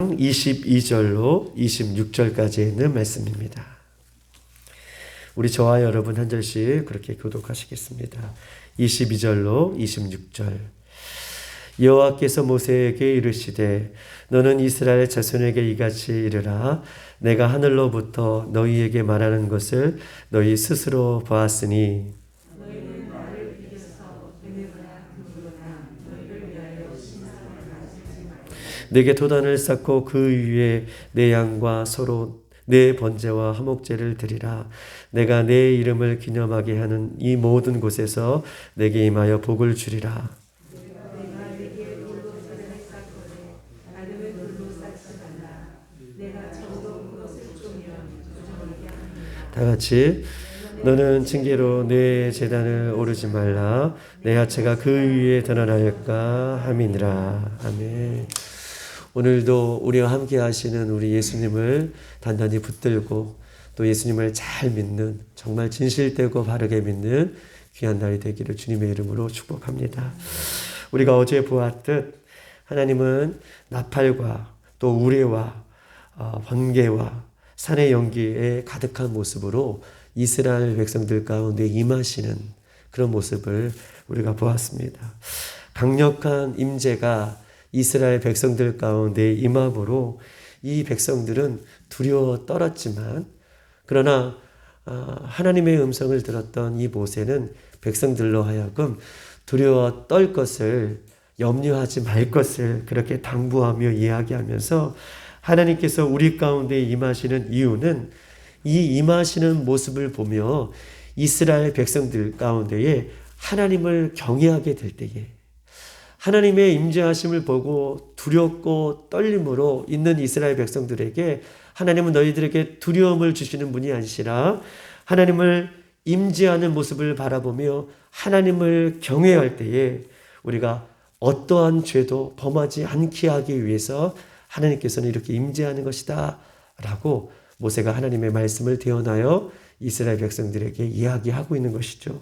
22절로 26절까지 있는 말씀입니다. 우리 저와 여러분 한 절씩 그렇게 교독하시겠습니다. 22절로 26절. 여호와께서 모세에게 이르시되 너는 이스라엘 자손에게 이같이 이르라. 내가 하늘로부터 너희에게 말하는 것을 너희 스스로 보았으니 내게 도단을 쌓고 그 위에 내 양과 서로 내 번제와 화목제를 드리라. 내가 내 이름을 기념하게 하는 이 모든 곳에서 내게 임하여 복을 주리라. 다 같이 너는 징계로 내 제단을 오르지 말라. 내 하체가 그 위에 드러날까 함이니라. 아멘. 오늘도 우리와 함께 하시는 우리 예수님을 단단히 붙들고 또 예수님을 잘 믿는, 정말 진실되고 바르게 믿는 귀한 날이 되기를 주님의 이름으로 축복합니다. 우리가 어제 보았듯 하나님은 나팔과 또 우레와 번개와 산의 연기에 가득한 모습으로 이스라엘 백성들 가운데 임하시는 그런 모습을 우리가 보았습니다. 강력한 임재가 이스라엘 백성들 가운데 임함으로 이 백성들은 두려워 떨었지만, 그러나 하나님의 음성을 들었던 이 모세는 백성들로 하여금 두려워 떨 것을, 염려하지 말 것을 그렇게 당부하며 이야기하면서 하나님께서 우리 가운데 임하시는 이유는 이 임하시는 모습을 보며 이스라엘 백성들 가운데에 하나님을 경외하게 될 때에, 하나님의 임재하심을 보고 두렵고 떨림으로 있는 이스라엘 백성들에게 하나님은 너희들에게 두려움을 주시는 분이 아니시라 하나님을 임재하는 모습을 바라보며 하나님을 경외할 때에 우리가 어떠한 죄도 범하지 않게 하기 위해서 하나님께서는 이렇게 임재하는 것이다 라고 모세가 하나님의 말씀을 대언하여 이스라엘 백성들에게 이야기하고 있는 것이죠.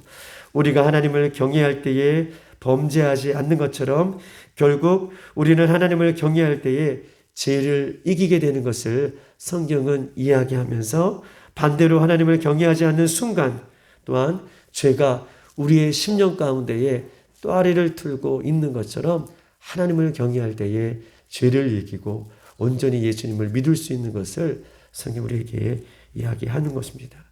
우리가 하나님을 경외할 때에 범죄하지 않는 것처럼 결국 우리는 하나님을 경외할 때에 죄를 이기게 되는 것을 성경은 이야기하면서, 반대로 하나님을 경외하지 않는 순간 또한 죄가 우리의 심령 가운데에 또아리를 틀고 있는 것처럼 하나님을 경외할 때에 죄를 이기고 온전히 예수님을 믿을 수 있는 것을 성경 우리에게 이야기하는 것입니다.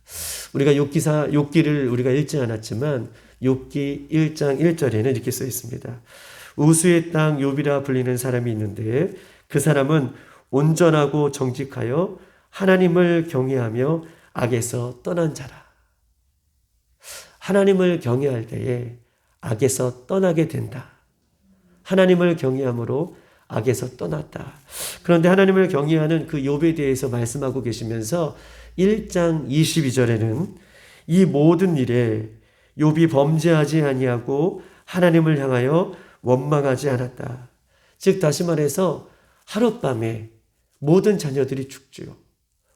우리가 욥기를 우리가 읽지 않았지만 욥기 1장 1절에는 이렇게 써 있습니다. 우수의 땅 욥이라 불리는 사람이 있는데 그 사람은 온전하고 정직하여 하나님을 경외하며 악에서 떠난 자라. 하나님을 경외할 때에 악에서 떠나게 된다. 하나님을 경외함으로 악에서 떠났다. 그런데 하나님을 경외하는 그 욥에 대해서 말씀하고 계시면서 1장 22절에는 이 모든 일에 욥이 범죄하지 아니하고 하나님을 향하여 원망하지 않았다. 즉 다시 말해서 하룻밤에 모든 자녀들이 죽지요.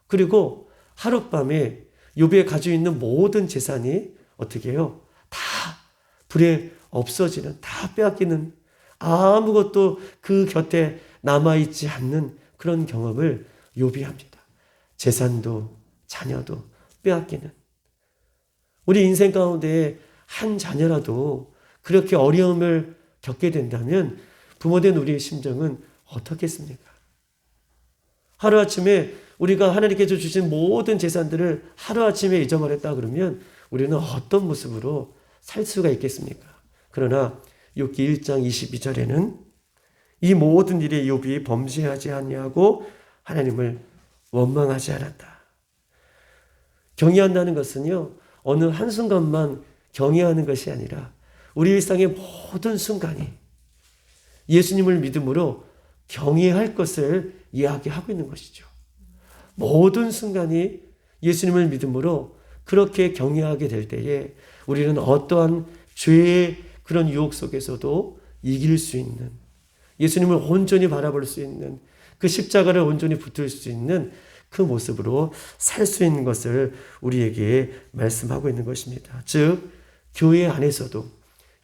그리고 하룻밤에 욥이 가지고 있는 모든 재산이 어떻게 해요? 다 불에 없어지는, 다 빼앗기는, 아무것도 그 곁에 남아있지 않는 그런 경험을 욥이 합니다. 재산도 자녀도 빼앗기는. 우리 인생 가운데 한 자녀라도 그렇게 어려움을 겪게 된다면 부모된 우리의 심정은 어떻겠습니까? 하루아침에 우리가 하나님께서 주신 모든 재산들을 하루아침에 잊어버렸다 그러면 우리는 어떤 모습으로 살 수가 있겠습니까? 그러나 욥기 1장 22절에는 이 모든 일에 욥이 범죄하지 아니하고 하나님을 원망하지 않았다. 경외한다는 것은요, 어느 한순간만 경외하는 것이 아니라 우리 일상의 모든 순간이 예수님을 믿음으로 경외할 것을 이야기하고 있는 것이죠. 모든 순간이 예수님을 믿음으로 그렇게 경외하게 될 때에 우리는 어떠한 죄의 그런 유혹 속에서도 이길 수 있는, 예수님을 온전히 바라볼 수 있는, 그 십자가를 온전히 붙들 수 있는 그 모습으로 살 수 있는 것을 우리에게 말씀하고 있는 것입니다. 즉 교회 안에서도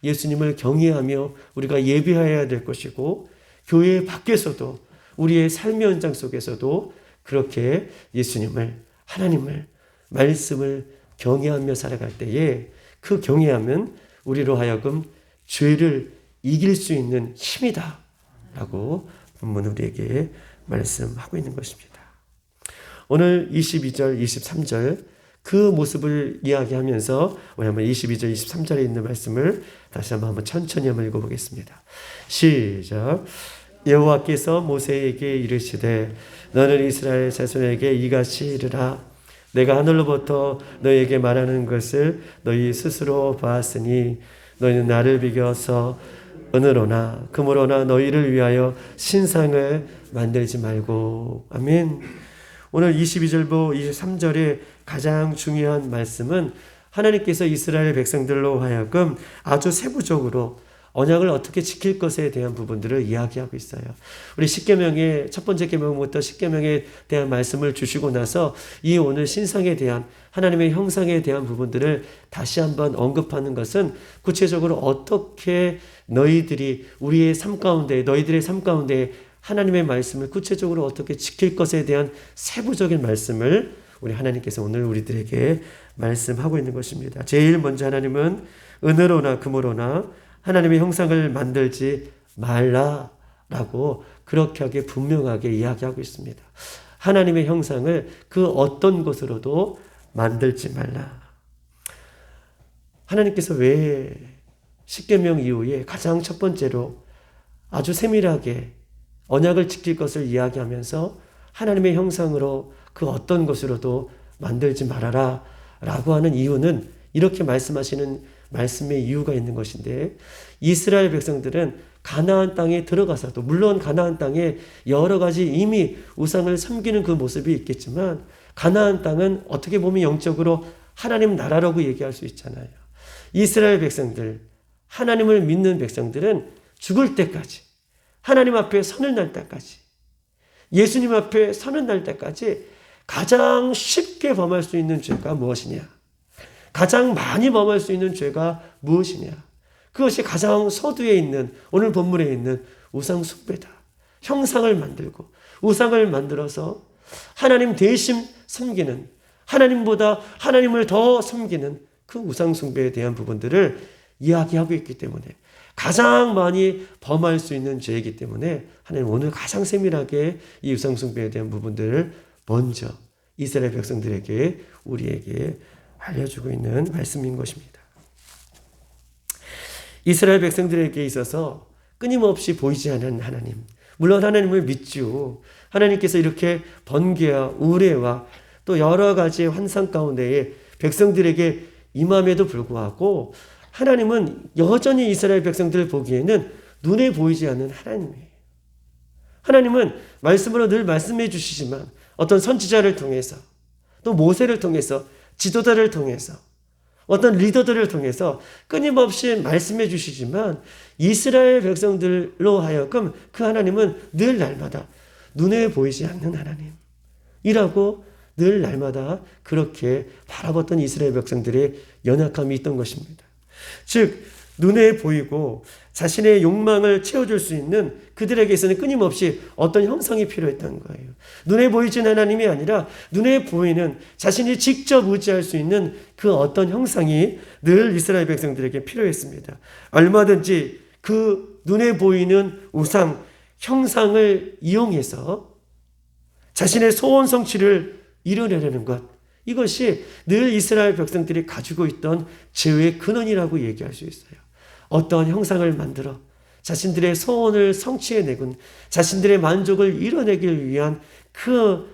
예수님을 경외하며 우리가 예배해야 될 것이고, 교회 밖에서도 우리의 삶의 현장 속에서도 그렇게 예수님을, 하나님을, 말씀을 경외하며 살아갈 때에 그 경외함은 우리로 하여금 죄를 이길 수 있는 힘이다 라고 본문 우리에게 말씀하고 있는 것입니다. 오늘 22절, 23절 그 모습을 이야기하면서 우리 한번 22절, 23절에 있는 말씀을 다시 한번 천천히 한번 읽어보겠습니다. 시작. 여호와께서 모세에게 이르시되 너는 이스라엘 자손에게 이같이 이르라. 내가 하늘로부터 너희에게 말하는 것을 너희 스스로 보았으니 너희는 나를 비교서 은으로나 금으로나 너희를 위하여 신상을 만들지 말고. 아멘. 오늘 22절부터 23절의 가장 중요한 말씀은 하나님께서 이스라엘 백성들로 하여금 아주 세부적으로 언약을 어떻게 지킬 것에 대한 부분들을 이야기하고 있어요. 우리 십계명의 첫 번째 계명부터 십계명에 대한 말씀을 주시고 나서 이 오늘 신상에 대한 하나님의 형상에 대한 부분들을 다시 한번 언급하는 것은 구체적으로 어떻게 너희들이 우리의 삶 가운데, 너희들의 삶 가운데 하나님의 말씀을 구체적으로 어떻게 지킬 것에 대한 세부적인 말씀을 우리 하나님께서 오늘 우리들에게 말씀하고 있는 것입니다. 제일 먼저 하나님은 은으로나 금으로나 하나님의 형상을 만들지 말라라고 그렇게 하게 분명하게 이야기하고 있습니다. 하나님의 형상을 그 어떤 것으로도 만들지 말라. 하나님께서 왜 십계명 이후에 가장 첫 번째로 아주 세밀하게 언약을 지킬 것을 이야기하면서 하나님의 형상으로 그 어떤 것으로도 만들지 말아라 라고 하는 이유는 이렇게 말씀하시는 말씀의 이유가 있는 것인데, 이스라엘 백성들은 가나안 땅에 들어가서도 물론 가나안 땅에 여러 가지 이미 우상을 섬기는 그 모습이 있겠지만 가나안 땅은 어떻게 보면 영적으로 하나님 나라라고 얘기할 수 있잖아요. 이스라엘 백성들, 하나님을 믿는 백성들은 죽을 때까지 하나님 앞에 서는 날 때까지 예수님 앞에 서는 날 때까지 가장 쉽게 범할 수 있는 죄가 무엇이냐? 가장 많이 범할 수 있는 죄가 무엇이냐? 그것이 가장 서두에 있는 오늘 본문에 있는 우상 숭배다. 형상을 만들고 우상을 만들어서 하나님 대신 섬기는, 하나님보다 하나님을 더 섬기는 그 우상 숭배에 대한 부분들을 이야기하고 있기 때문에 가장 많이 범할 수 있는 죄이기 때문에 하나님 오늘 가장 세밀하게 이 우상 숭배에 대한 부분들을 먼저 이스라엘 백성들에게 우리에게 알려주고 있는 말씀인 것입니다. 이스라엘 백성들에게 있어서 끊임없이 보이지 않는 하나님, 물론 하나님을 믿죠. 하나님께서 이렇게 번개와 우레와 또 여러 가지 환상 가운데에 백성들에게 임함에도 불구하고 하나님은 여전히 이스라엘 백성들을 보기에는 눈에 보이지 않는 하나님이에요. 하나님은 말씀으로 늘 말씀해 주시지만 어떤 선지자를 통해서 또 모세를 통해서 지도자를 통해서 어떤 리더들을 통해서 끊임없이 말씀해 주시지만 이스라엘 백성들로 하여금 그 하나님은 늘 날마다 눈에 보이지 않는 하나님이라고 늘 날마다 그렇게 바라봤던 이스라엘 백성들의 연약함이 있던 것입니다. 즉 눈에 보이고 자신의 욕망을 채워줄 수 있는 그들에게서는 끊임없이 어떤 형상이 필요했던 거예요. 눈에 보이진 하나님이 아니라 눈에 보이는 자신이 직접 의지할 수 있는 그 어떤 형상이 늘 이스라엘 백성들에게 필요했습니다. 얼마든지 그 눈에 보이는 우상, 형상을 이용해서 자신의 소원 성취를 이뤄내려는 것, 이것이 늘 이스라엘 백성들이 가지고 있던 죄의 근원이라고 얘기할 수 있어요. 어떠한 형상을 만들어 자신들의 소원을 성취해내군 자신들의 만족을 이뤄내기 위한 그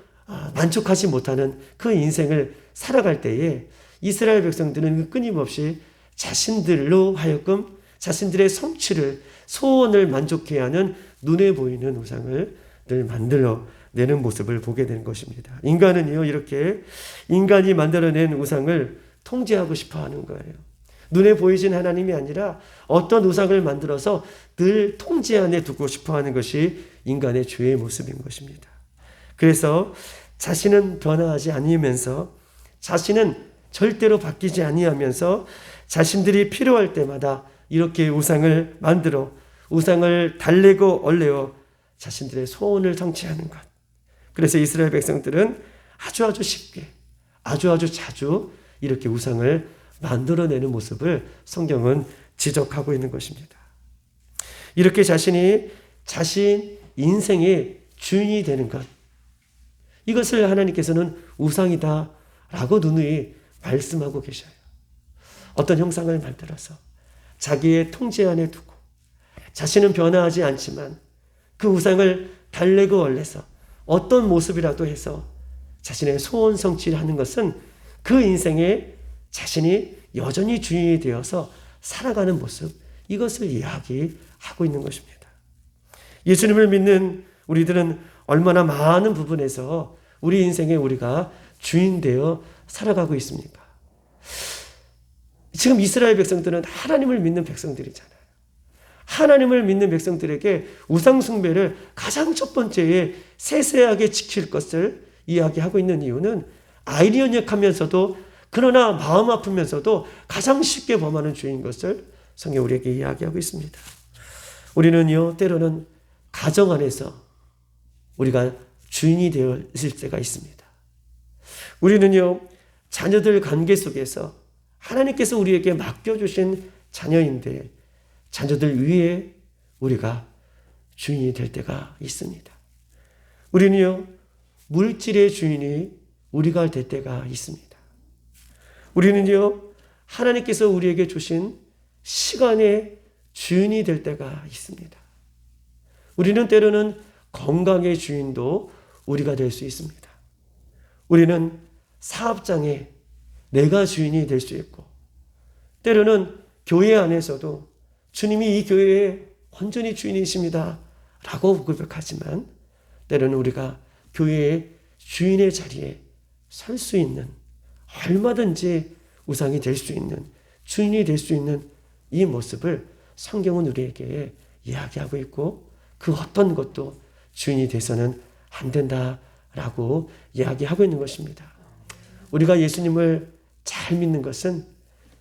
만족하지 못하는 그 인생을 살아갈 때에 이스라엘 백성들은 끊임없이 자신들로 하여금 자신들의 성취를 소원을 만족해야 하는 눈에 보이는 우상을 늘 만들어내는 모습을 보게 되는 것입니다. 인간은요 이렇게 인간이 만들어낸 우상을 통제하고 싶어하는 거예요. 눈에 보이진 하나님이 아니라 어떤 우상을 만들어서 늘 통제 안에 두고 싶어하는 것이 인간의 죄의 모습인 것입니다. 그래서 자신은 변화하지 아니면서 자신은 절대로 바뀌지 아니하면서 자신들이 필요할 때마다 이렇게 우상을 만들어 우상을 달래고 얼레어 자신들의 소원을 성취하는 것. 그래서 이스라엘 백성들은 아주 쉽게, 아주 자주 이렇게 우상을 만들어내는 모습을 성경은 지적하고 있는 것입니다. 이렇게 자신 인생의 주인이 되는 것, 이것을 하나님께서는 우상이다라고 누누이 말씀하고 계셔요. 어떤 형상을 만들어서 자기의 통제 안에 두고 자신은 변화하지 않지만 그 우상을 달래고 얼래서 어떤 모습이라도 해서 자신의 소원 성취를 하는 것은 그 인생에 자신이 여전히 주인이 되어서 살아가는 모습, 이것을 이야기하고 있는 것입니다. 예수님을 믿는 우리들은 얼마나 많은 부분에서 우리 인생에 우리가 주인 되어 살아가고 있습니까? 지금 이스라엘 백성들은 하나님을 믿는 백성들이잖아요. 하나님을 믿는 백성들에게 우상숭배를 가장 첫 번째에 세세하게 지킬 것을 이야기하고 있는 이유는 아이러니하면서도 그러나 마음 아프면서도 가장 쉽게 범하는 죄인 것을 성경 우리에게 이야기하고 있습니다. 우리는요, 때로는 가정 안에서 우리가 주인이 되어 있을 때가 있습니다. 우리는요, 자녀들 관계 속에서 하나님께서 우리에게 맡겨주신 자녀인데 자녀들 위에 우리가 주인이 될 때가 있습니다. 우리는요, 물질의 주인이 우리가 될 때가 있습니다. 우리는요, 하나님께서 우리에게 주신 시간의 주인이 될 때가 있습니다. 우리는 때로는 건강의 주인도 우리가 될 수 있습니다. 우리는 사업장에 내가 주인이 될 수 있고, 때로는 교회 안에서도 주님이 이 교회의 온전히 주인이십니다 라고 고백하지만, 때로는 우리가 교회의 주인의 자리에 설 수 있는, 얼마든지 우상이 될 수 있는, 주인이 될 수 있는 이 모습을 성경은 우리에게 이야기하고 있고, 그 어떤 것도 주인이 돼서는 안 된다라고 이야기하고 있는 것입니다. 우리가 예수님을 잘 믿는 것은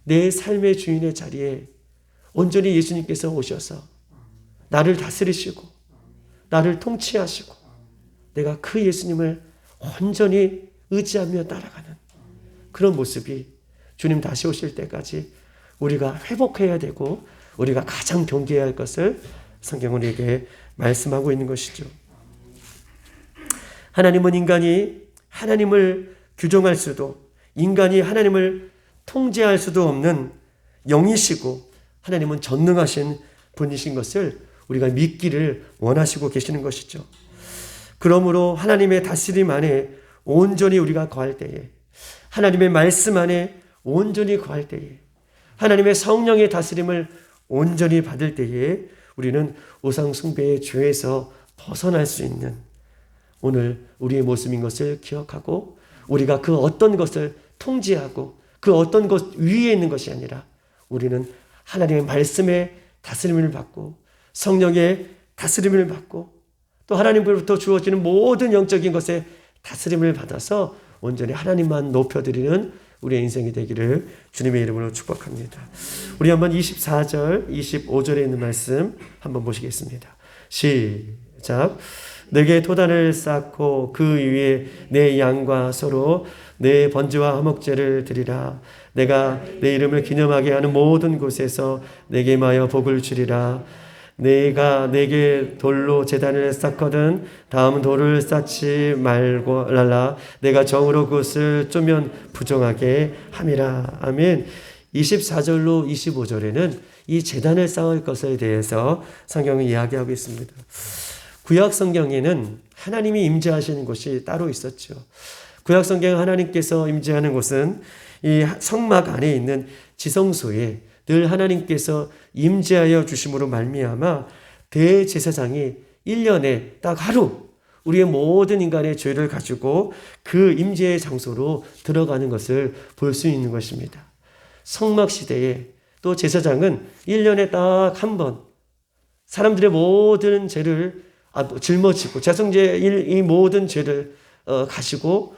내 삶의 주인의 자리에 온전히 예수님께서 오셔서 나를 다스리시고 나를 통치하시고 내가 그 예수님을 온전히 의지하며 따라가는 그런 모습이 주님 다시 오실 때까지 우리가 회복해야 되고 우리가 가장 경계해야 할 것을 성경은 우리에게 말씀하고 있는 것이죠. 하나님은 인간이 하나님을 규정할 수도, 인간이 하나님을 통제할 수도 없는 영이시고 하나님은 전능하신 분이신 것을 우리가 믿기를 원하시고 계시는 것이죠. 그러므로 하나님의 다스림 안에 온전히 우리가 거할 때에, 하나님의 말씀 안에 온전히 거할 때에, 하나님의 성령의 다스림을 온전히 받을 때에 우리는 우상 숭배의 죄에서 벗어날 수 있는 오늘 우리의 모습인 것을 기억하고, 우리가 그 어떤 것을 통제하고 그 어떤 것 위에 있는 것이 아니라 우리는 하나님의 말씀의 다스림을 받고 성령의 다스림을 받고 또 하나님으로부터 주어지는 모든 영적인 것에 다스림을 받아서 온전히 하나님만 높여드리는 우리의 인생이 되기를 주님의 이름으로 축복합니다. 우리 한번 24절, 25절에 있는 말씀 한번 보시겠습니다. 시작. 내게 토단을 쌓고 그 위에 내 양과 서로 내 번제와 화목제를 드리라. 내가 내 이름을 기념하게 하는 모든 곳에서 내게 임하여 복을 주리라. 내가 내게 돌로 제단을 쌓거든 다음 돌을 쌓지 말라. 내가 정으로 그것을 쪼면 부정하게 함이라. 아멘. 24절로 25절에는 이 제단을 쌓을 것에 대해서 성경이 이야기하고 있습니다. 구약 성경에는 하나님이 임재하시는 곳이 따로 있었죠. 구약 성경 하나님께서 임재하는 곳은 이 성막 안에 있는 지성소에 늘 하나님께서 임재하여 주심으로 말미암아 대제사장이 1년에 딱 하루 우리의 모든 인간의 죄를 가지고 그 임재의 장소로 들어가는 것을 볼 수 있는 것입니다. 성막 시대에 또 제사장은 1년에 딱 한 번 사람들의 모든 죄를 짊어지고 자성죄의 이 모든 죄를 가시고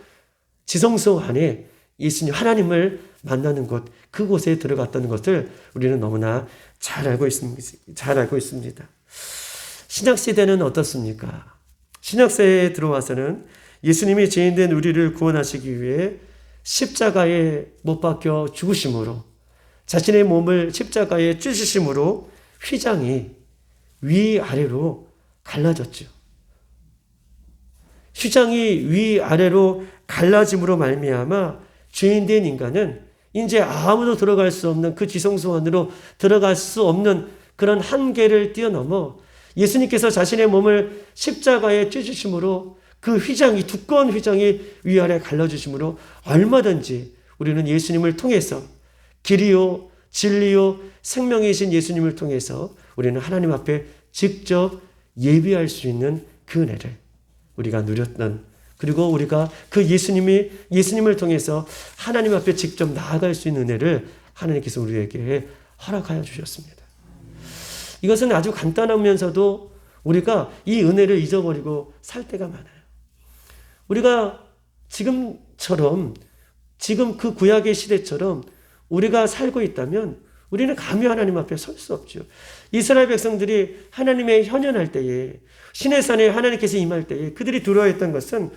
지성소 안에 예수님 하나님을 만나는 곳, 그곳에 들어갔던 것을 우리는 너무나 잘 알고 있습니다. 신약시대는 어떻습니까? 신약시대에 들어와서는 예수님이 죄인된 우리를 구원하시기 위해 십자가에 못 박혀 죽으심으로, 자신의 몸을 십자가에 찢으심으로 휘장이 위아래로 갈라졌죠. 휘장이 위아래로 갈라짐으로 말미암아 죄인된 인간은 이제 아무도 들어갈 수 없는 그 지성소 안으로 들어갈 수 없는 그런 한계를 뛰어넘어 예수님께서 자신의 몸을 십자가에 찢으심으로 그 휘장이, 두꺼운 휘장이 위아래 갈라주심으로 얼마든지 우리는 예수님을 통해서 길이요 진리요 생명이신 예수님을 통해서 우리는 하나님 앞에 직접 예비할 수 있는 그 은혜를 우리가 누렸던, 그리고 우리가 그 예수님을 통해서 하나님 앞에 직접 나아갈 수 있는 은혜를 하나님께서 우리에게 허락하여 주셨습니다. 이것은 아주 간단하면서도 우리가 이 은혜를 잊어버리고 살 때가 많아요. 우리가 지금처럼, 지금 그 구약의 시대처럼 우리가 살고 있다면 우리는 감히 하나님 앞에 설 수 없죠. 이스라엘 백성들이 하나님의 현현할 때에, 신의 산에 하나님께서 임할 때에 그들이 두려워했던 것은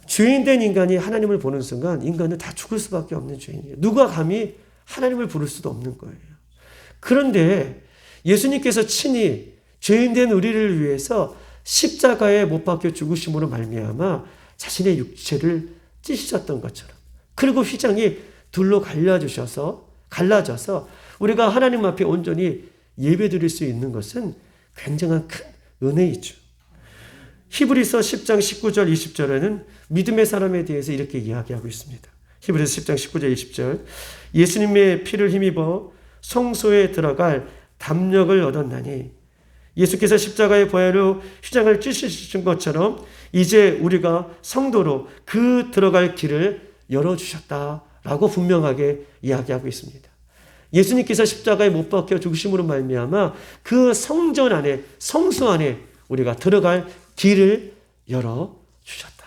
죄인된 인간이 하나님을 보는 순간 인간은 다 죽을 수밖에 없는 죄인이에요. 누가 감히 하나님을 부를 수도 없는 거예요. 그런데 예수님께서 친히 죄인된 우리를 위해서 십자가에 못 박혀 죽으심으로 말미암아 자신의 육체를 찢으셨던 것처럼, 그리고 휘장이 둘로 갈라져서 우리가 하나님 앞에 온전히 예배드릴 수 있는 것은 굉장한 큰 은혜이죠. 히브리서 10장 19절 20절에는 믿음의 사람에 대해서 이렇게 이야기하고 있습니다. 히브리서 10장 19절 20절, 예수님의 피를 힘입어 성소에 들어갈 담력을 얻었나니 예수께서 십자가의 보혈로 휘장을 찢으신 것처럼 이제 우리가 성도로 그 들어갈 길을 열어주셨다라고 분명하게 이야기하고 있습니다. 예수님께서 십자가에 못 박혀 죽으심으로 말미암아 그 성전 안에, 성소 안에 우리가 들어갈 길을 열어주셨다.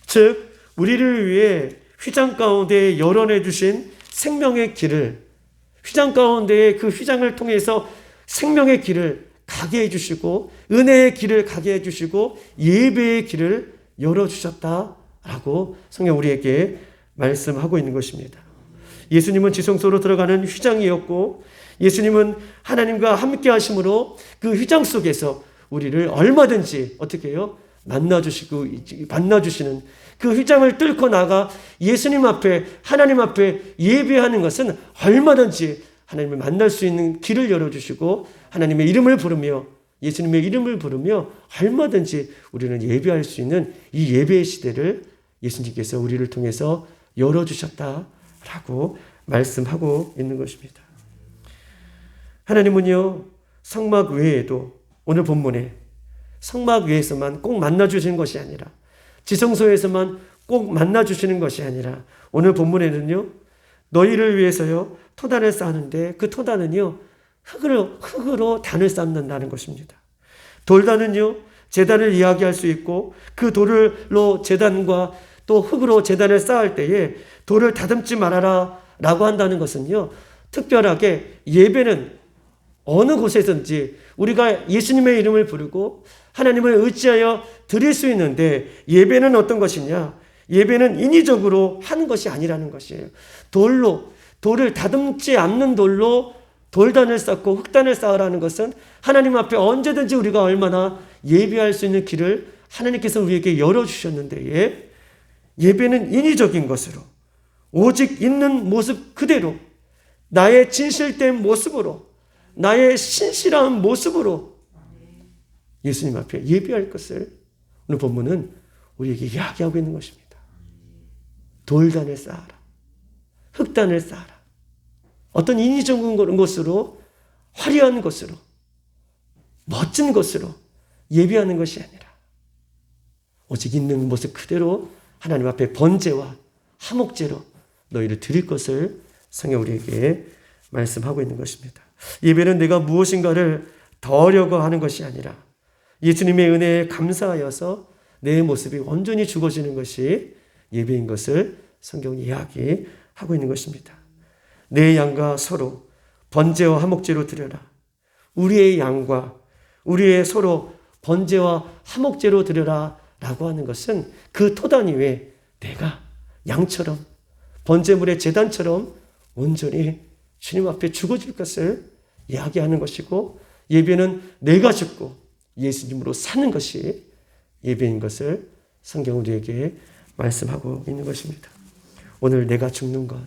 즉 우리를 위해 휘장 가운데 열어내 주신 생명의 길을, 휘장 가운데에 그 휘장을 통해서 생명의 길을 가게 해주시고 은혜의 길을 가게 해주시고 예배의 길을 열어주셨다라고 성경 우리에게 말씀하고 있는 것입니다. 예수님은 지성소로 들어가는 휘장이었고 예수님은 하나님과 함께 하심으로 그 휘장 속에서 우리를 얼마든지 어떻게 해요? 만나주시는 그 휘장을 뚫고 나가 예수님 앞에, 하나님 앞에 예배하는 것은 얼마든지 하나님을 만날 수 있는 길을 열어주시고 하나님의 이름을 부르며, 예수님의 이름을 부르며 얼마든지 우리는 예배할 수 있는 이 예배의 시대를 예수님께서 우리를 통해서 열어주셨다라고 말씀하고 있는 것입니다. 하나님은요, 성막 외에도 오늘 본문에 성막 외에서만 꼭 만나주시는 것이 아니라, 지성소에서만 꼭 만나주시는 것이 아니라 오늘 본문에는요, 너희를 위해서요 토단을 쌓는데 그 토단은요 흙으로 단을 쌓는다는 것입니다. 돌단은요 제단을 이야기할 수 있고 그 돌로 제단과 또 흙으로 제단을 쌓을 때에 돌을 다듬지 말아라 라고 한다는 것은요, 특별하게 예배는 어느 곳에든지 우리가 예수님의 이름을 부르고 하나님을 의지하여 드릴 수 있는데, 예배는 어떤 것이냐? 예배는 인위적으로 하는 것이 아니라는 것이에요. 돌을 다듬지 않는 돌로 돌단을 쌓고 흙단을 쌓으라는 것은 하나님 앞에 언제든지 우리가 얼마나 예배할 수 있는 길을 하나님께서 우리에게 열어주셨는데, 예배는 인위적인 것으로 오직 있는 모습 그대로, 나의 진실된 모습으로, 나의 신실한 모습으로 예수님 앞에 예배할 것을 오늘 본문은 우리에게 이야기하고 있는 것입니다. 돌단을 쌓아라, 흙단을 쌓아라. 어떤 인위적인 것으로, 화려한 것으로, 멋진 것으로 예배하는 것이 아니라 오직 있는 모습 그대로 하나님 앞에 번제와 화목제로 너희를 드릴 것을 성경 우리에게 말씀하고 있는 것입니다. 예배는 내가 무엇인가를 더하려고 하는 것이 아니라 예수님의 은혜에 감사하여서 내 모습이 온전히 죽어지는 것이 예배인 것을 성경이 이야기하고 있는 것입니다. 내 양과 서로 번제와 화목제로 드려라. 우리의 양과 우리의 서로 번제와 화목제로 드려라 라고 하는 것은 그 토단 위에 내가 양처럼 번제물의 제단처럼 온전히 주님 앞에 죽어질 것을 이야기하는 것이고, 예배는 내가 죽고 예수님으로 사는 것이 예배인 것을 성경 우리에게 말씀하고 있는 것입니다. 오늘 내가 죽는 것,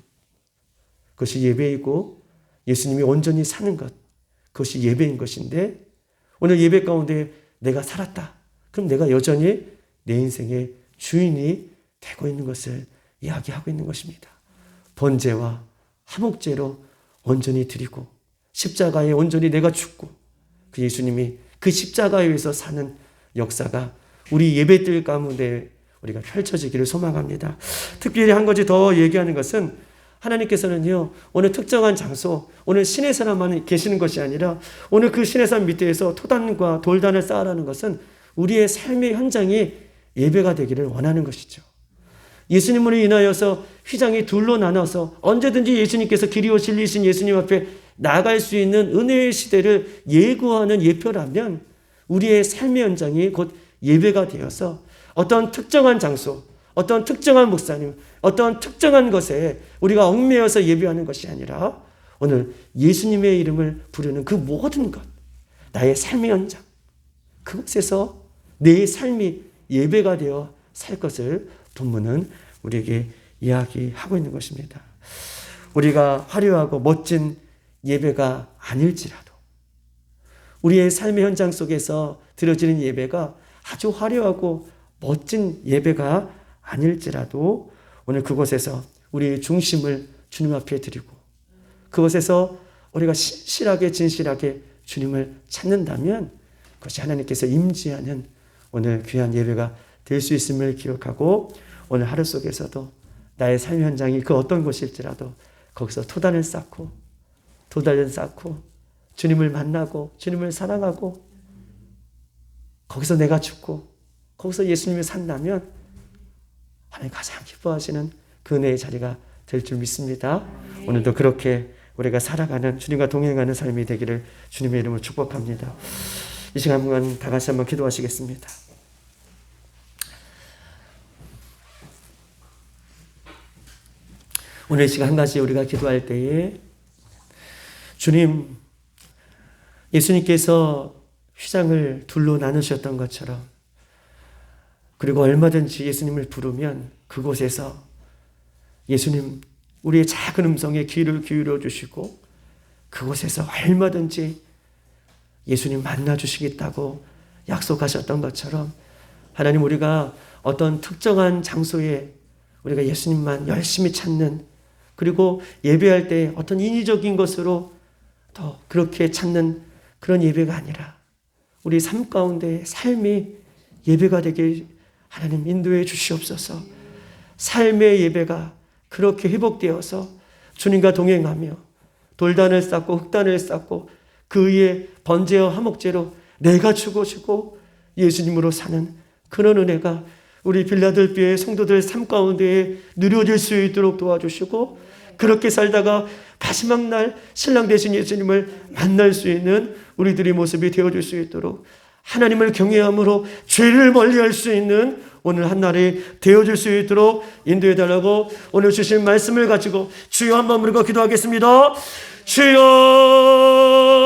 그것이 예배이고 예수님이 온전히 사는 것, 그것이 예배인 것인데, 오늘 예배 가운데 내가 살았다. 그럼 내가 여전히 내 인생의 주인이 되고 있는 것을 이야기하고 있는 것입니다. 번제와 화목제로 온전히 드리고 십자가에 온전히 내가 죽고 그 예수님이 그 십자가에 의해서 사는 역사가 우리 예배들 가운데 우리가 펼쳐지기를 소망합니다. 특별히 한 가지 더 얘기하는 것은, 하나님께서는요, 오늘 특정한 장소, 오늘 신의 사람만 계시는 것이 아니라 오늘 그 신의 사람 밑에서 토단과 돌단을 쌓으라는 것은 우리의 삶의 현장이 예배가 되기를 원하는 것이죠. 예수님으로 인하여서 휘장이 둘로 나눠서 언제든지 예수님께서 길이요 진리이신 예수님 앞에 나갈 수 있는 은혜의 시대를 예고하는 예표라면, 우리의 삶의 현장이 곧 예배가 되어서 어떤 특정한 장소, 어떤 특정한 목사님, 어떤 특정한 것에 우리가 얽매여서 예배하는 것이 아니라 오늘 예수님의 이름을 부르는 그 모든 것, 나의 삶의 현장, 그곳에서 내 삶이 예배가 되어 살 것을 본문은 우리에게 이야기하고 있는 것입니다. 우리가 화려하고 멋진 예배가 아닐지라도, 우리의 삶의 현장 속에서 드려지는 예배가 아주 화려하고 멋진 예배가 아닐지라도 오늘 그곳에서 우리의 중심을 주님 앞에 드리고 그곳에서 우리가 신실하게 진실하게 주님을 찾는다면 그것이 하나님께서 임재하는 오늘 귀한 예배가 될 수 있음을 기억하고, 오늘 하루 속에서도 나의 삶의 현장이 그 어떤 곳일지라도 거기서 토단을 쌓고 주님을 만나고 주님을 사랑하고 거기서 내가 죽고 거기서 예수님을 산다면 하나님 가장 기뻐하시는 그 은혜의 자리가 될 줄 믿습니다. 오늘도 그렇게 우리가 살아가는, 주님과 동행하는 삶이 되기를 주님의 이름으로 축복합니다. 이 시간 다 같이 한번 기도하시겠습니다. 오늘 이 시간 한 가지 우리가 기도할 때에, 주님, 예수님께서 휘장을 둘로 나누셨던 것처럼, 그리고 얼마든지 예수님을 부르면 그곳에서 예수님, 우리의 작은 음성에 귀를 기울여 주시고 그곳에서 얼마든지 예수님 만나 주시겠다고 약속하셨던 것처럼, 하나님, 우리가 어떤 특정한 장소에 우리가 예수님만 열심히 찾는, 그리고 예배할 때 어떤 인위적인 것으로 더 그렇게 찾는 그런 예배가 아니라 우리 삶 가운데 삶이 예배가 되게 하나님 인도해 주시옵소서. 삶의 예배가 그렇게 회복되어서 주님과 동행하며 돌단을 쌓고 흙단을 쌓고 그 위에 번제와 화목제로 내가 죽어지고 예수님으로 사는 그런 은혜가 우리 빌라델피아의 성도들 삶 가운데에 누려질 수 있도록 도와주시고, 그렇게 살다가 마지막 날 신랑 되신 예수님을 만날 수 있는 우리들의 모습이 되어줄 수 있도록 하나님을 경외함으로 죄를 멀리할 수 있는 오늘 한날이 되어줄 수 있도록 인도해달라고 오늘 주신 말씀을 가지고 주여 한 번 부르고 기도하겠습니다. 주여.